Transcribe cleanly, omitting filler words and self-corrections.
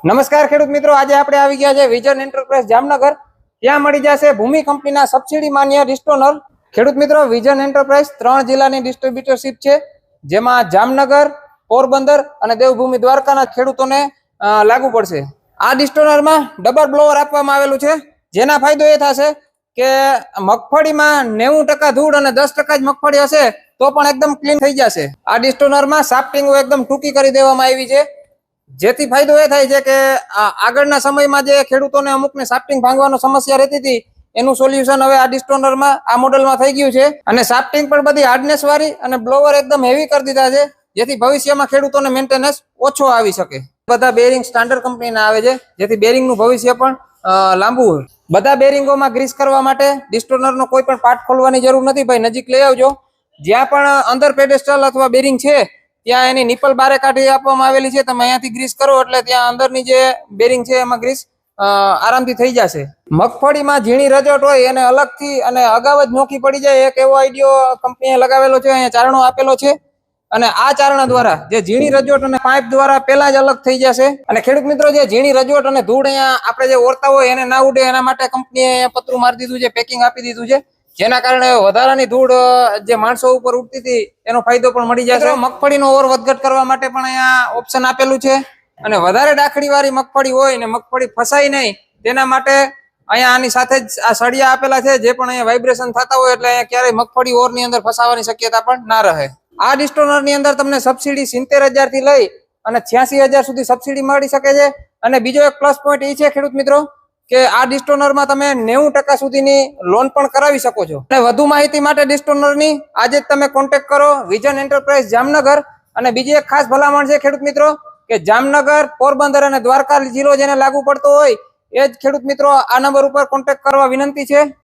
નમસ્કાર ખેડૂત મિત્રો, આજે આપણે આવી ગયા છે વિઝન એન્ટરપ્રાઇઝ જામનગર. ત્યાં મળી જશે ભૂમિ કંપનીના સબસિડી માન્ય ડિસ્ટોનર. ખેડૂત મિત્રો, વિઝન એન્ટરપ્રાઇઝ 3 જિલ્લાની ડિસ્ટ્રીબ્યુટરશીપ છે, જેમાં જામનગર, પોરબંદર અને દેવભૂમિ દ્વારકાના ખેડૂતોને લાગુ પડશે. આ ડિસ્ટોનરમાં ડબલ બ્લોવર આપવામાં આવેલું છે, જેના ફાયદો એ થશે કે મગફળીમાં 90% ધૂળ અને 10% જ મગફળી હશે તો પણ એકદમ ક્લીન થઈ જશે. આ ડિસ્ટોનરમાં સાફ્ટિંગ એકદમ ટૂંકી કરી દેવામાં આવી છે, જેથી ફાયદો એ થાય છે કે આગળના સમયમાં જે ખેડૂતોને અમુકને સાફ્ટિંગ ભાંગવાનો સમસ્યા રહેતી હતી, એનું સોલ્યુશન હવે આ ડિસ્ટોનરમાં આ મોડેલમાં થઈ ગયું છે. અને સાફ્ટિંગ પણ બધી હાર્ડનેસ વાળી અને બ્લોવર એકદમ હેવી કરી દીધા છે, જેથી ભવિષ્યમાં ખેડૂતોને મેન્ટેનન્સ ઓછો આવી શકે. બધા બેરિંગ સ્ટાન્ડર્ડ કંપનીના આવે છે, જેથી બેરિંગનું ભવિષ્ય પણ લાંબુ હોય. બધા બેરિંગોમાં ગ્રીસ કરવા માટે ડિસ્ટોનરનો કોઈ પણ પાર્ટ ખોલવાની જરૂર નથી. ભાઈ નજીક લઈ આવજો. જ્યાં પણ અંદર પેડેસ્ટલ અથવા બેરિંગ છે ત્યાં એની નિપલ બારે કાઢી આપવામાં આવેલી છે. તમે અહીંયાથી ગ્રીસ કરો એટલે ત્યાં અંદરની જે બેરિંગ છે એમાં ગ્રીસ આરામથી થઈ જશે. મગફળીમાં ઝીણી રજોટ હોય એને અલગથી અને અગાઉ જ નોખી પડી જાય, એક એવો આઈડિયો કંપનીએ લગાવેલો છે. અહીંયા ચારણો આપેલો છે અને આ ચારણા દ્વારા જે ઝીણી રજોટ અને પાઇપ દ્વારા પેલા જ અલગ થઈ જશે. અને ખેડૂત મિત્રો, જે ઝીણી રજોટ અને ધૂળ અહીંયા આપણે જે ઓરતા હોય એને ના ઉડે એના માટે કંપનીએ પતરું મારી દીધું છે, પેકિંગ આપી દીધું છે, જેના કારણે વધારાની ધૂળ જે માણસો ઉપર ઉડતી હતી એનો ફાયદો પણ મળી જશે. મગફળીનો ઓર વધઘટ કરવા માટે પણ અહીંયા ઓપ્શન આપેલું છે. અને વધારે ડાખડી વાળી મગફળી હોય ને મગફળી ફસાય નહીં તેના માટે અહીંયા આની સાથે જ આ સળિયા આપેલા છે, જે પણ અહીંયા વાઇબ્રેશન થતા હોય એટલે અહીંયા ક્યારેય મગફળી ઓરની અંદર ફસાવાની શક્યતા પણ ના રહે. આ ડિસ્ટોનરની અંદર તમને સબસિડી 70,000 થી લઈ અને 86,000 સુધી સબસિડી મળી શકે છે. અને બીજો એક પ્લસ પોઈન્ટ એ છે ખેડૂત મિત્રો કે આ ડિસ્ટોનરમાં તમે 90% સુધીની લોન પણ કરાવી શકો છો. અને વધુ માહિતી માટે ડિસ્ટોનરની આજે જ તમે કોન્ટેક્ટ કરો વિઝન એન્ટરપ્રાઇઝ જામનગર. અને બીજી એક ખાસ ભલામણ છે ખેડૂત મિત્રો કે જામનગર, પોરબંદર અને દ્વારકા જિલ્લો જેને લાગુ પડતો હોય એ જ ખેડૂત મિત્રો આ નંબર ઉપર કોન્ટેક્ટ કરવા વિનંતી છે.